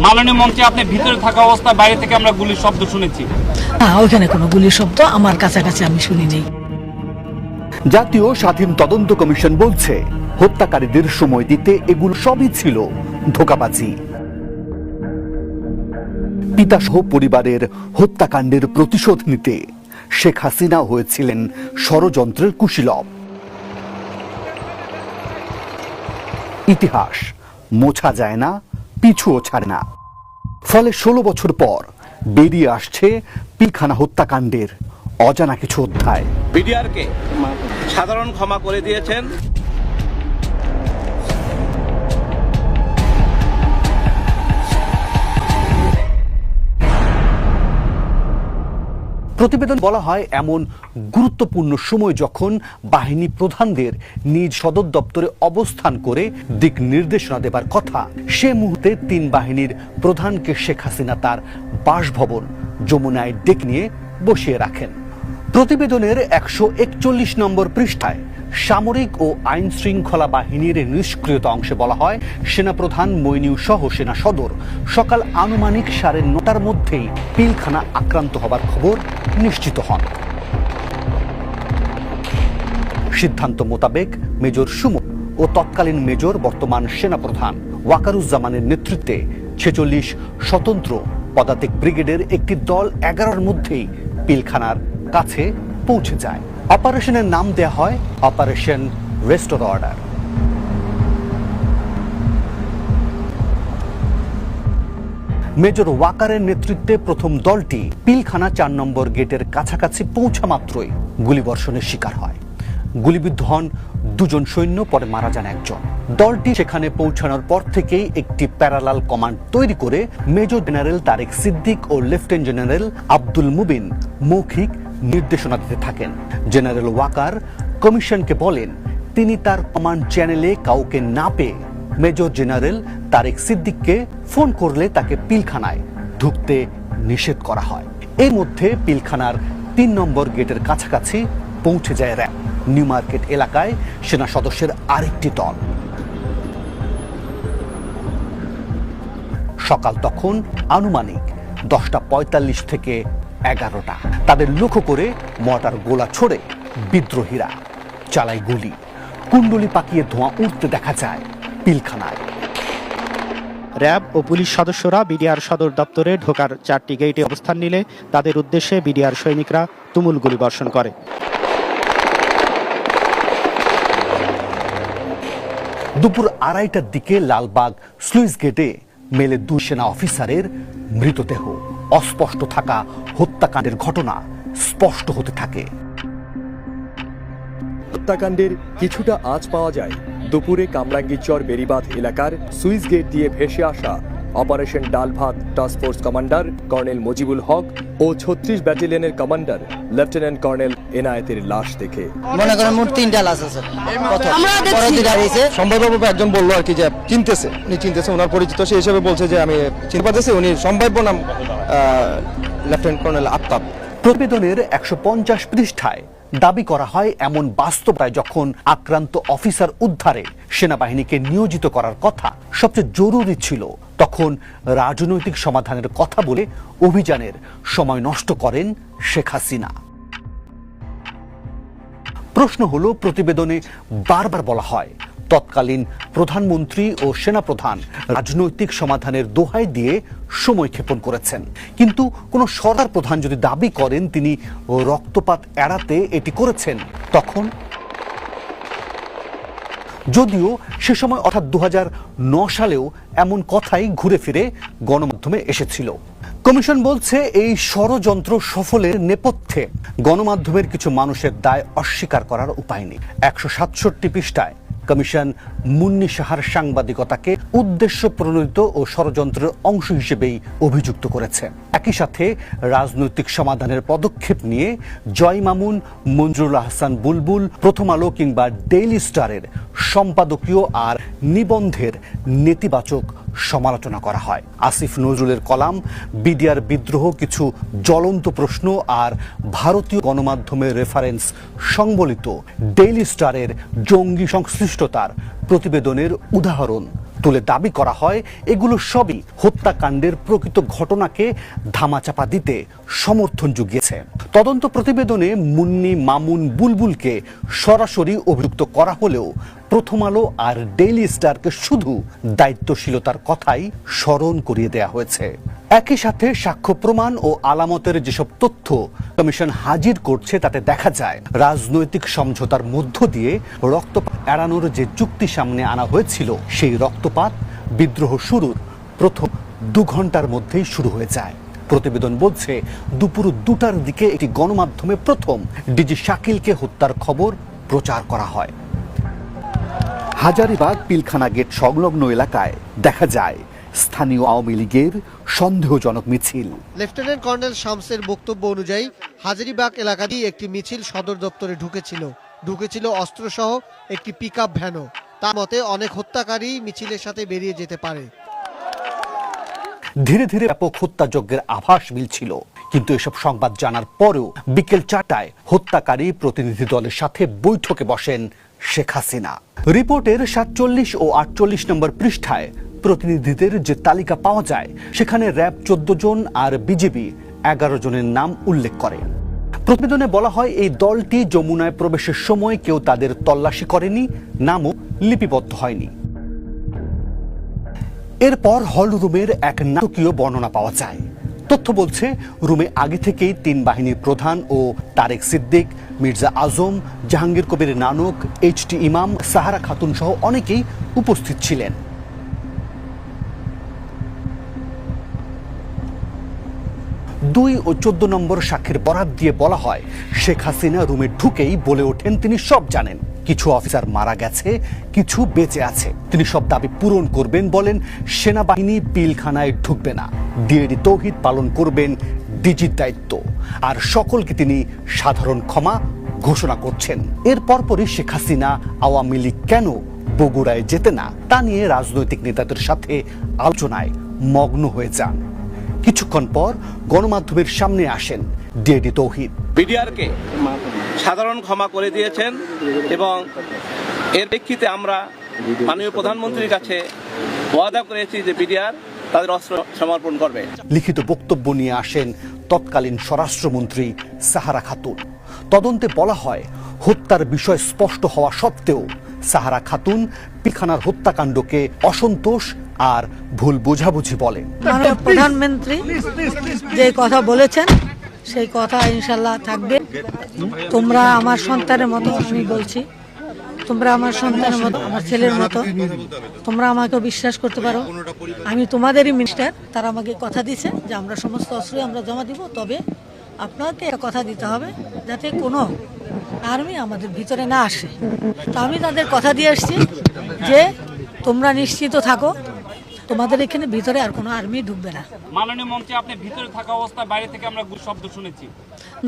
মাননীয় মন্ত্রী, আপনি ভিতরে থাকা অবস্থায় বাইরে থেকে আমরা গুলির শব্দ শুনেছি। ওইখানে কোনো গুলির শব্দ আমার কাছাকাছি আমি শুনিনি। জাতীয় স্বাধীন তদন্ত কমিশন বলছে হত্যাকারীদের সময় দিতে এগুলো সবই ছিল ধোঁকাবাজি। পিতাসহ পরিবারের হত্যাকাণ্ডের প্রতিশোধ নিতে শেখ হাসিনা হয়েছিলেন ষড়যন্ত্রের কুশীলব। ইতিহাস মোছা যায় না, পিছুও ছাড়ে না। ফলে 16 বছর পর বেরিয়ে আসছে পিলখানা হত্যাকাণ্ডের অজানা কিছু অধ্যায়। বিডিআরকে সাধারণ ক্ষমা করে দিয়েছেন। প্রতিবেদন বলা হয় এমন গুরুত্বপূর্ণ সময় যখন বাহিনী প্রধানদের নিজ সদর দপ্তরে অবস্থান করে দিক নির্দেশনা দেবার কথা, সে মুহূর্তে 3 বাহিনীর প্রধানকে শেখ হাসিনা তার বাসভবন যমুনায় ডেকে নিয়ে বসিয়ে রাখেন। প্রতিবেদনের 141 নম্বর পৃষ্ঠায় সামরিক ও আইন শৃঙ্খলা বাহিনীর নিষ্ক্রিয়তা অংশে বলা হয়, সেনাপ্রধান মইনিউ সহ সেনা সদর সকাল আনুমানিক 9:30টার মধ্যেই পিলখানা আক্রান্ত হবার খবর নিশ্চিত হন। সিদ্ধান্ত মোতাবেক মেজর সুমন ও তৎকালীন মেজর বর্তমান সেনাপ্রধান ওয়াকারুজ্জামানের নেতৃত্বে 46 স্বতন্ত্র পদাতিক ব্রিগেডের একটি দল 11টার মধ্যেই পিলখানার কাছে পৌঁছে যায়। অপারেশনের নাম দেয়া হয় অপারেশন রেস্টোর অর্ডার। মেজর ওয়াকারের নেতৃত্বে প্রথম দলটি পিলখানা 4 নম্বর গেটের কাছাকাছি পৌঁছা মাত্রই গুলিবর্ষণের শিকার হয়। গুলিবিদ্ধ হন 2 জন সৈন্য, পরে মারা যান 1 জন। দলটি সেখানে পৌঁছানোর পর থেকেই একটি প্যারালাল কমান্ড তৈরি করে মেজর জেনারেল তারেক সিদ্দিক ও লেফটেন্যান্ট জেনারেল আব্দুল মুবিন মৌখিক নির্দেশনা দিতে থাকেন। জেনারেল ওয়াকার কমিশনকে বলেন, তিনি তার কমান্ড চ্যানেলে কাউকে না পেয়ে মেজর জেনারেল তারেক সিদ্দিককে ফোন করলে তাকে পিলখানায় ঢুকতে নিষেধ করা হয়। এর মধ্যে পিলখানার 3 নম্বর গেটের কাছাকাছি পৌঁছে যায় র্যাব। নিউ মার্কেট এলাকায় সেনা সদস্যের আরেকটি দল। সকাল তখন আনুমানিক 10:45 থেকে 11টা। তাদের লক্ষ্য করে মর্টার গোলা ছোড়ে বিদ্রোহীরা, চালায় গুলি। কুণ্ডলি পাকিয়ে ধোঁয়া উঠতে দেখা যায় পিলখানায়। র্যাব ও পুলিশ সদস্যরা বিডিআর সদর দপ্তরে ঢোকার 4টি গেটে অবস্থান নিলে তাদের উদ্দেশ্যে বিডিআর সৈনিকরা তুমুল গুলিবর্ষণ করে। দুপুর 2:30টার দিকে লালবাগ স্লুইস গেটে মেলে 2 সেনা অফিসারের মৃতদেহ। অস্পষ্ট থাকা হত্যাকাণ্ডের ঘটনা স্পষ্ট হতে থাকে। হত্যাকাণ্ডের কিছুটা আঁচ পাওয়া যায় দুপুরে কামরাঙ্গীরচর বেড়িবাঁধ এলাকার সুইস গেট দিয়ে ভেসে আসা operation Dalbhat task force commander colonel Mujibul Haq ও 36 ব্যাটালিয়নের কমান্ডার লেফটেন্যান্ট কর্নেল এনায়েতের লাশ দেখে। মনে করেন মোট 3টা লাশ আছে। সম্ভাব্যভাবে একজন বললো আর কি যে চিনতেছে, উনি চিনতেছে, ওনার পরিচিত, সেই হিসেবে বলছে যে আমি চিনতে পারতেছি উনি সম্ভাব্য নাম লেফটেন্যান্ট কর্নেল আফতাব। প্রতিবেদনের 150 পৃষ্ঠায় দাবি করা হয় এমন বাস্তবতায় যখন আক্রান্ত অফিসার উদ্ধারে সেনাবাহিনীকে নিয়োজিত করার কথা সবচেয়ে জরুরি ছিল, তখন রাজনৈতিক সমাধানের কথা বলে অভিযানের সময় নষ্ট করেন শেখ হাসিনা। প্রশ্ন হলো, প্রতিবেদনে বারবার বলা হয় তৎকালীন প্রধানমন্ত্রী ও সেনাপ্রধান রাজনৈতিক সমাধানের দোহাই দিয়ে সময় ক্ষেপণ করেছেন, কিন্তু কোন সরকার প্রধান যদি দাবি করেন তিনি রক্তপাত এড়াতে এটি করেছেন, তখন যদিও সে সময় অর্থাৎ 2009 সালেও এমন কথাই ঘুরে ফিরে গণমাধ্যমে এসেছিল। কমিশন বলছে এই ষড়যন্ত্র সফলের নেপথ্যে গণমাধ্যমের কিছু মানুষের দায় অস্বীকার করার উপায় নেই। 167 পৃষ্ঠায় কমিশন মুন্নি সাহার সাংবাদিকতাকে উদ্দেশ্য প্রণোদিত ও ষড়যন্ত্রের অংশ হিসেবেই অভিযুক্ত করেছে। একই সাথে রাজনৈতিক সমাধানের পদক্ষেপ নিয়ে জয় মামুন, মঞ্জুরুল আহসান বুলবুল, প্রথম আলো কিংবা ডেইলি স্টারের সম্পাদকীয় আর নিবন্ধের নেতিবাচক সমালোচনা করা হয়। আসিফ নজরুলের কলাম, বিডিআর বিদ্রোহ, কিছু জ্বলন্ত প্রশ্ন আর ভারতীয় গণমাধ্যমের রেফারেন্স সংবলিত ডেইলি স্টারের জঙ্গি সংশ্লিষ্টতার প্রতিবেদনের উদাহরণ তুলে দাবি করা হয় এগুলো সবই হত্যাকাণ্ডের প্রকৃত ঘটনাকে ধামাচাপা দিতে সমর্থন জুগিয়েছে। তদন্ত প্রতিবেদনে মুন্নি, মামুন, বুলবুলকে সরাসরি অভিযুক্ত করা হলেও প্রথম আলো আর ডেইলি স্টারকে শুধু দায়িত্বশীলতার কথাই স্মরণ করিয়ে দেয়া হয়েছে। একই সাথে সাক্ষ্য প্রমাণ ও আলামতের যেসব তথ্য কমিশন হাজির করছে তাতে দেখা যায় রাজনৈতিক সমঝোতার মধ্য দিয়ে রক্তপাত এড়ানোর যে যুক্তি সামনে আনা হয়েছিল সেই রক্তপাত বিদ্রোহ শুরুর প্রথম 2 ঘন্টার মধ্যেই শুরু হয়ে যায়। প্রতিবেদন বলছে দুপুর 2টার দিকে একটি গণমাধ্যমে প্রথম ডিজি শাকিলকে হত্যার খবর প্রচার করা হয়। হাজারীবাগ পিলখানা গেট সংলগ্ন এলাকায় দেখা যায় স্থানীয় আওয়ামী লীগের সন্দেহজনক মিছিল। লেফটেন্যান্ট কর্নেল শামসের বক্তব্য অনুযায়ী হাজারীবাগ এলাকা দিয়ে একটি মিছিল সদর দপ্তরে ঢুকেছিল অস্ত্রসহ একটি পিকআপ ভ্যানও। তার মতে অনেক হত্যাকারী মিছিলের সাথে বেরিয়ে যেতে পারে। ধীরে ধীরে ব্যাপক হত্যাযজ্ঞের আভাস মিলছিল, কিন্তু এসব সংবাদ জানার পরেও বিকেল 4টায় হত্যাকারী প্রতিনিধি দলের সাথে বৈঠকে বসেন শেখ হাসিনা। রিপোর্টের 47 ও 48 নম্বর পৃষ্ঠায় প্রতিনিধিদের যে তালিকা পাওয়া যায় সেখানে র্যাব 14 জন আর বিজিবি 11 জনের নাম উল্লেখ করে। প্রতিবেদনে বলা হয় এই দলটি যমুনায় প্রবেশের সময় কেউ তাদের তল্লাশি করেনি, নামও লিপিবদ্ধ হয়নি। এরপর হল রুমের এক নাটকীয় বর্ণনা পাওয়া যায়। তথ্য বলছে রুমে আগে থেকেই 3 বাহিনীর প্রধান ও তারেক সিদ্দিক, মির্জা আজম, জাহাঙ্গীর কবির নানক, এইচটি ইমাম, সাহারা খাতুন সহ অনেকেই উপস্থিত ছিলেন। 2 ও 14 নম্বর সাক্ষীর বরাত দিয়ে বলা হয় শেখ হাসিনা রুমে ঢুকেই বলে ওঠেন তিনি সব জানেন। কিছু অফিসার মারা গেছে, কিছু বেঁচে আছে। তিনি সব দাবি পূরণ করবেন, বলেন সেনাবাহিনী পিলখানায় ঢুকবে না, ডিএডি তৌহিদ পালন করবেন ডিজির দায়িত্ব, আর সকলকে তিনি সাধারণ ক্ষমা ঘোষণা করছেন। এর পরপরই শেখ হাসিনা আওয়ামী লীগ কেন বগুড়ায় যেতে না তা নিয়ে রাজনৈতিক নেতাদের সাথে আলোচনায় মগ্ন হয়ে যান। কিছুক্ষণ পর গণমাধ্যমের সামনে আসেন ডিএডি তৌহিদ। বিডিআরকে সাধারণ ক্ষমা করে দিয়েছেন এবং এর প্রেক্ষিতে আমরা মাননীয় প্রধানমন্ত্রীর কাছে ওয়াদা করেছি যে বিডিআর তাদের অস্ত্র সমর্পণ করবে। লিখিত বক্তব্য নিয়ে আসেন তৎকালীন স্বরাষ্ট্রমন্ত্রী সাহারা খাতুন। তদন্তে বলা হয় হত্যার বিষয় স্পষ্ট হওয়া সত্ত্বেও সাহারা খাতুন পিলখানার হত্যাকাণ্ডকে অসন্তোষ আর ভুল বোঝাবুঝি বলেন। মাননীয় প্রধানমন্ত্রী যে কথা বলেছেন সেই কথা ইনশাল্লাহ থাকবে। তোমরা আমার সন্তানের মতো, আমি বলছি তোমরা আমার সন্তানের মতো, আমার ছেলের মতো, তোমরা আমাকে বিশ্বাস করতে পারো। আমি তোমাদেরই মিনিস্টার। তারা আমাকে কথা দিয়েছে যে আমরা সমস্ত অস্ত্রই আমরা জমা দিব, তবে আপনাকে কথা দিতে হবে যাতে কোনো আর্মি আমাদের ভিতরে না আসে। তো আমি তাদের কথা দিয়ে আসছি যে তোমরা নিশ্চিত থাকো, তোমাদের এখানে ভিতরে আর কোনো আর্মি ঢুকবে না। মাননীয় মন্ত্রী, আপনি ভিতরে থাকা অবস্থায় বাইরে থেকে আমরা শব্দ শুনেছি।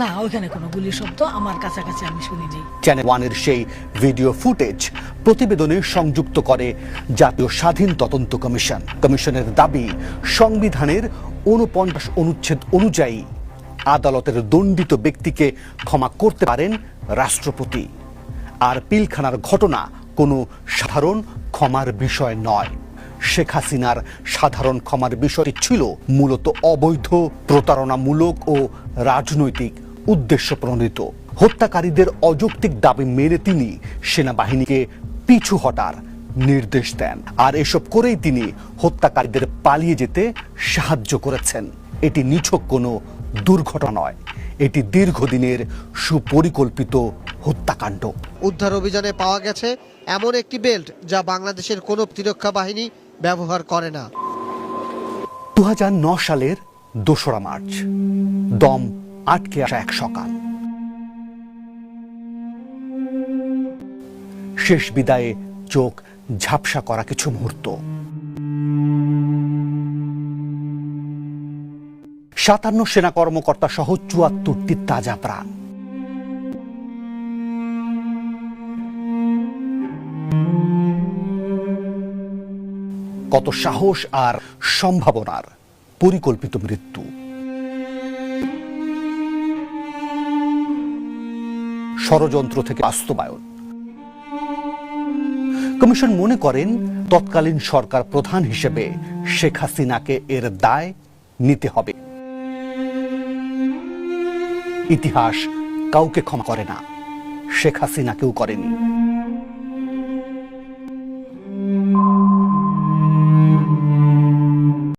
না, ওইখানে কোনো গুলির শব্দ আমার কাছাকাছি আমি শুনিনি। চ্যানেল 1-এর সেই ভিডিও ফুটেজ প্রতিবেদনে সংযুক্ত করে জাতীয় স্বাধীন তদন্ত কমিশন। কমিশনের দাবি সংবিধানের 49 অনুচ্ছেদ অনুযায়ী আদালতের দণ্ডিত ব্যক্তিকে ক্ষমা করতে পারেন রাষ্ট্রপতি। আর পিলখানার ঘটনা কোনো সাধারণ ক্ষমার বিষয় নয়। শেখ হাসিনার সাধারণ ক্ষমার বিষয়টি ছিল মূলত অবৈধ, প্রতারণামূলক ও রাজনৈতিক উদ্দেশ্য প্রণোদিত। হত্যাকারীদের অযৌক্তিক দাবি মেনে তিনি সেনাবাহিনীকে পিছু হটার নির্দেশ দেন, আর এসব করেই তিনি হত্যাকারীদের পালিয়ে যেতে সাহায্য করেছেন। এটি নিছক কোনো দুর্ঘটনা নয়, এটি দীর্ঘদিনের সুপরিকল্পিত হত্যাকাণ্ড। উদ্ধার অভিযানে পাওয়া গেছে এমন একটি বেল্ট যা বাংলাদেশের কোনো প্রতিরক্ষা বাহিনী ব্যবহার করে না। 2009 সালের 2রা মার্চ, দম আটকে আসা এক সকাল। শেষ বিদায়ে চোখ ঝাপসা করা কিছু মুহূর্ত। 57 সেনা কর্মকর্তা সহ 74টি তাজা প্রাণ। কত সাহস আর সম্ভাবনার পরিকল্পিত মৃত্যু। ষড়যন্ত্র থেকে বাস্তবায়ন। কমিশন মনে করেন তৎকালীন সরকার প্রধান হিসেবে শেখ হাসিনাকে এর দায় নিতে হবে। ইতিহাস কাউকে ক্ষমা করে না, শেখ হাসিনাকেও করেনি।